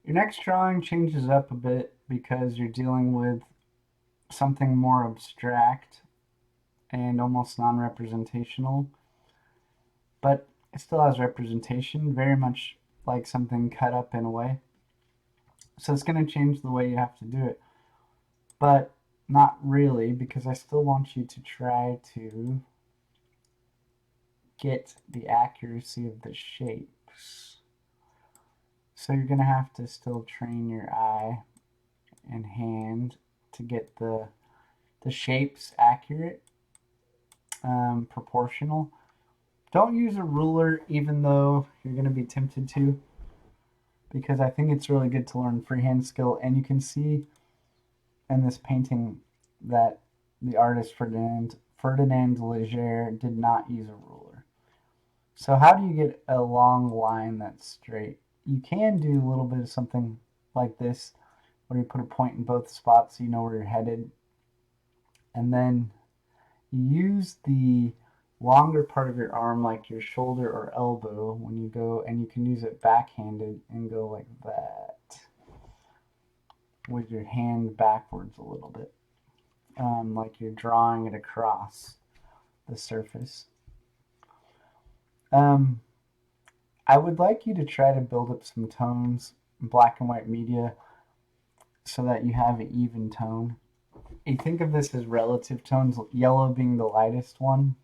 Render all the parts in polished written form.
Your next drawing changes up a bit because you're dealing with something more abstract and almost non-representational, but it still has representation, very much like something cut up in a way. So it's going to change the way you have to do it, but not really, because I still want you to try to get the accuracy of the shapes. So you're going to have to still train your eye and hand to get the shapes accurate, proportional. Don't use a ruler, even though you're going to be tempted to, because I think it's really good to learn freehand skill. And you can see in this painting that the artist Ferdinand Leger did not use a ruler. So how do you get a long line that's straight? You can do a little bit of something like this, where you put a point in both spots so you know where you're headed. And then you use the longer part of your arm, like your shoulder or elbow, when you go, and you can use it backhanded and go like that with your hand backwards a little bit, like you're drawing it across the surface. Um, I would like you to try to build up some tones in black and white media so that you have an even tone. You think of this as relative tones, yellow being the lightest one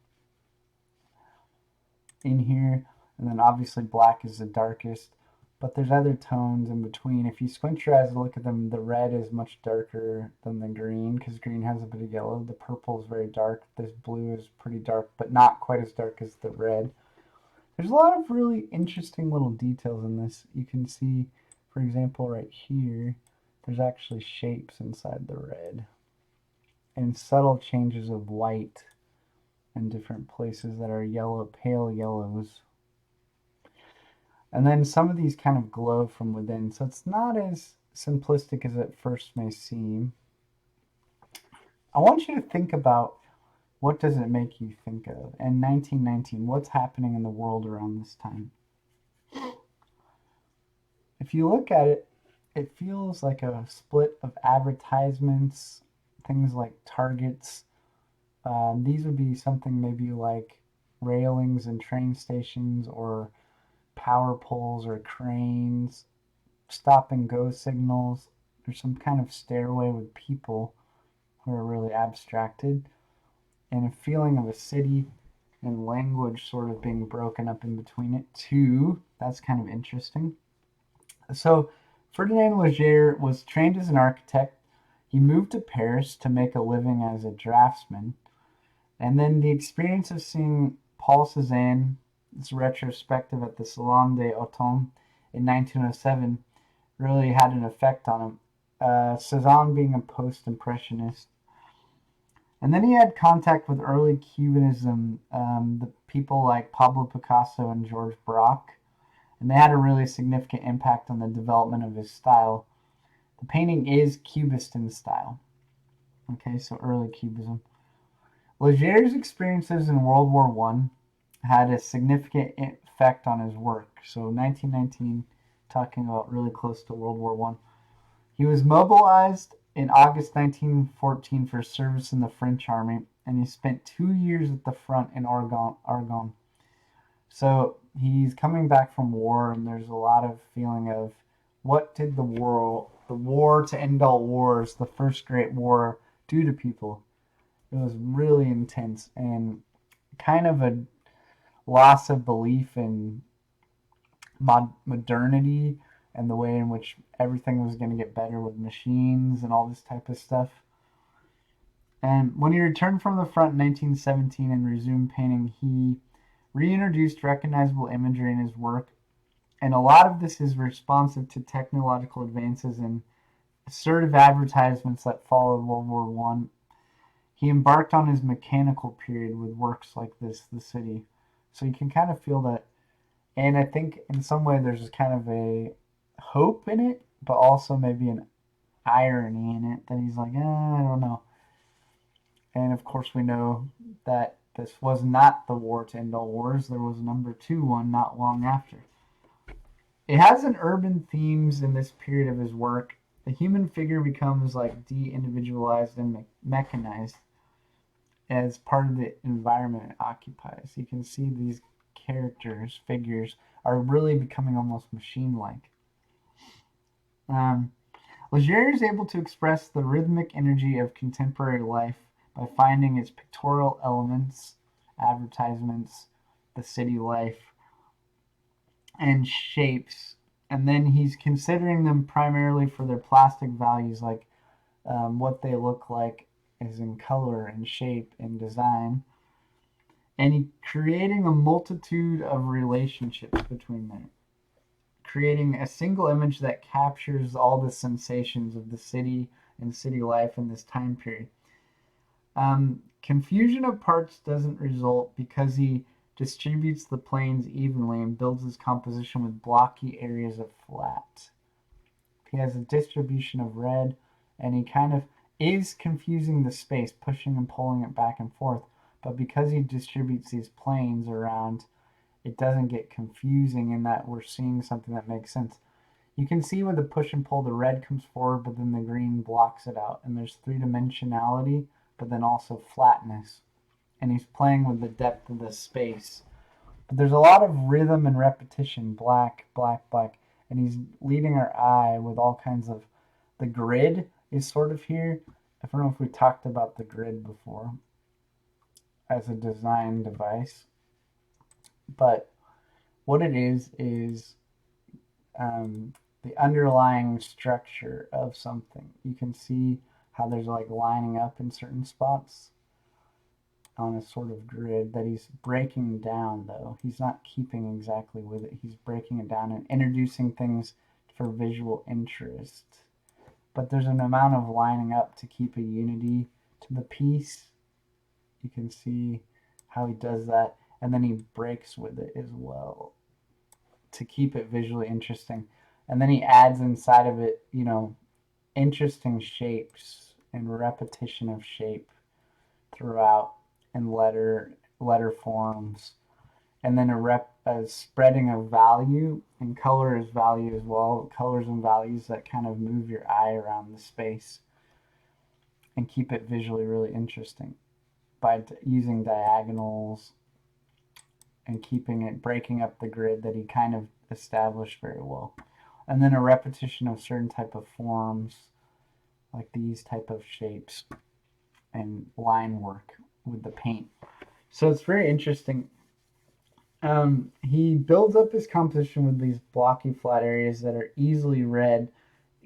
in here, and then obviously black is the darkest, but there's other tones in between. If you squint your eyes and look at them, the red is much darker than the green because green has a bit of yellow. The purple is very dark. This blue is pretty dark, but not quite as dark as the red. There's a lot of really interesting little details in this. You can see, for example, right here, there's actually shapes inside the red and subtle changes of white in different places that are yellow, pale yellows. And then some of these kind of glow from within. So it's not as simplistic as it first may seem. I want you to think about, what does it make you think of? In 1919, what's happening in the world around this time? If you look at it, it feels like a split of advertisements, things like targets. These would be something maybe like railings and train stations, or power poles or cranes, stop and go signals. There's some kind of stairway with people who are really abstracted, and a feeling of a city and language sort of being broken up in between it too. That's kind of interesting. So Ferdinand Leger was trained as an architect. He moved to Paris to make a living as a draftsman. And then the experience of seeing Paul Cézanne, this retrospective at the Salon des Automnes in 1907, really had an effect on him. Cézanne being a post-impressionist. And then he had contact with early Cubanism, the people like Pablo Picasso and George Braque, and they had a really significant impact on the development of his style. The painting is Cubist in style. Okay, so early Cubism. Leger's experiences in World War I had a significant effect on his work. So 1919, talking about really close to World War I. He was mobilized in August 1914 for service in the French army, and he spent 2 years at the front in Argonne. So he's coming back from war, and there's a lot of feeling of, what did the war to end all wars, the first great war, do to people? It was really intense and kind of a loss of belief in modernity and the way in which everything was going to get better with machines and all this type of stuff. And when he returned from the front in 1917 and resumed painting, he reintroduced recognizable imagery in his work. And a lot of this is responsive to technological advances and assertive advertisements that followed World War I. He embarked on his mechanical period with works like this, The City. So you can kind of feel that. And I think in some way there's kind of a hope in it, but also maybe an irony in it that he's like, I don't know. And of course, we know that this was not the war to end all wars. There was a number two one not long after. It has an urban themes in this period of his work. The human figure becomes like de-individualized and mechanized as part of the environment it occupies. You can see these characters, figures, are really becoming almost machine-like. Um, Leger is able to express the rhythmic energy of contemporary life by finding its pictorial elements, advertisements, the city life, and shapes. And then he's considering them primarily for their plastic values, like what they look like is in color and shape and design. And he creating a multitude of relationships between them, creating a single image that captures all the sensations of the city and city life in this time period. Confusion of parts doesn't result because he distributes the planes evenly and builds his composition with blocky areas of flat. He has a distribution of red, and he kind of is confusing the space, pushing and pulling it back and forth. But because he distributes these planes around, it doesn't get confusing in that we're seeing something that makes sense. You can see with the push and pull, the red comes forward, but then the green blocks it out. And there's three-dimensionality, but then also flatness. And he's playing with the depth of the space. But there's a lot of rhythm and repetition, black, black, black. And he's leading our eye with all kinds of... The grid is sort of here. I don't know if we talked about the grid before as a design device. But what it is the underlying structure of something. You can see how there's like lining up in certain spots on a sort of grid that he's breaking down, though. He's not keeping exactly with it. He's breaking it down and introducing things for visual interest. But there's an amount of lining up to keep a unity to the piece. You can see how he does that. And then he breaks with it as well to keep it visually interesting. And then he adds inside of it, interesting shapes and repetition of shape throughout and letter forms. And then a spreading of value, and color is value as well. Colors and values that kind of move your eye around the space and keep it visually really interesting by using diagonals and breaking up the grid that he kind of established very well. And then a repetition of certain type of forms, like these type of shapes, and line work with the paint. So it's very interesting. He builds up his composition with these blocky flat areas that are easily read,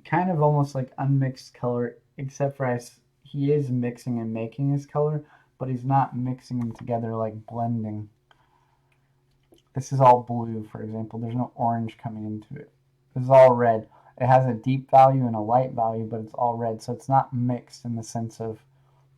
kind of almost like unmixed color, except for he is mixing and making his color, but he's not mixing them together like blending. This is all blue, for example. There's no orange coming into it. This is all red. It has a deep value and a light value, but it's all red. So it's not mixed in the sense of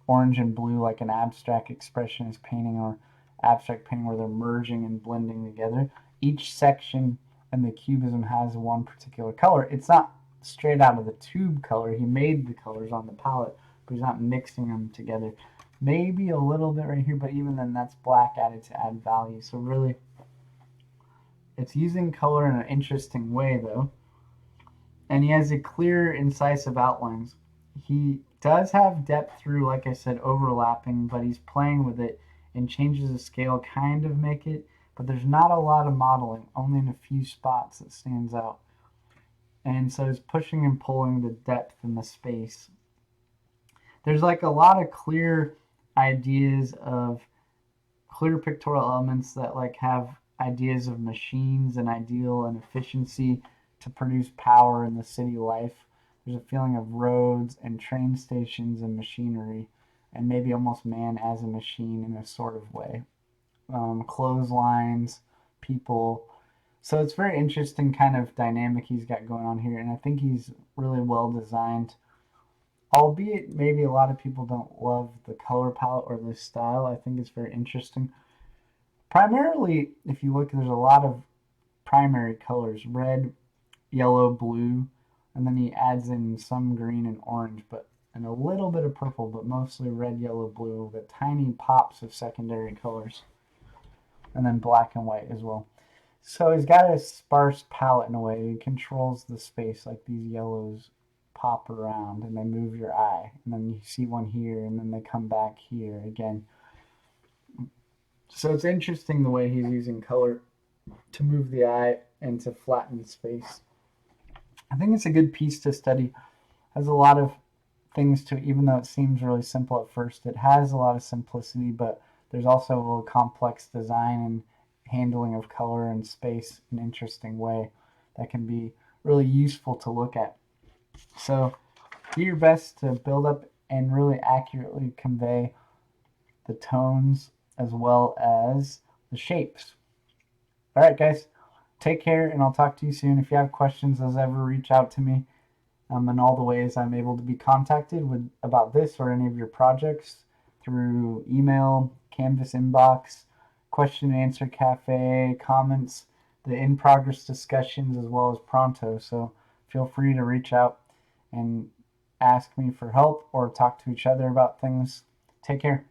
orange and blue like an abstract expressionist painting or abstract painting where they're merging and blending together. Each section in the cubism has one particular color. It's not straight out of the tube color. He made the colors on the palette, but he's not mixing them together. Maybe a little bit right here, but even then that's black added to add value. So really, it's using color in an interesting way, though. And he has a clear, incisive outlines. He does have depth through, like I said, overlapping, but he's playing with it and changes the scale, kind of make it. But there's not a lot of modeling, only in a few spots that stands out. And so it's pushing and pulling the depth in the space. There's like a lot of clear ideas of clear pictorial elements that like have ideas of machines and ideal and efficiency to produce power in the city life. There's a feeling of roads and train stations and machinery, and maybe almost man as a machine in a sort of way. Clotheslines, people. So it's very interesting kind of dynamic he's got going on here, and I think he's really well designed. Albeit maybe a lot of people don't love the color palette or the style. I think it's very interesting. Primarily, if you look, there's a lot of primary colors: red, yellow, blue, and then he adds in some green and orange, and a little bit of purple, but mostly red, yellow, blue, with tiny pops of secondary colors, and then black and white as well. So he's got a sparse palette in a way. He controls the space, like these yellows pop around and they move your eye. And then you see one here and then they come back here again. So it's interesting the way he's using color to move the eye and to flatten space. I think it's a good piece to study. It has a lot of things to it, even though it seems really simple at first. It has a lot of simplicity, but there's also a little complex design and handling of color and space in an interesting way that can be really useful to look at. So do your best to build up and really accurately convey the tones as well as the shapes. All right, guys, take care, and I'll talk to you soon. If you have questions, as ever, reach out to me in all the ways I'm able to be contacted with about this or any of your projects through email, Canvas inbox, question and answer cafe, comments, the in progress discussions, as well as Pronto. So feel free to reach out and ask me for help or talk to each other about things. Take care.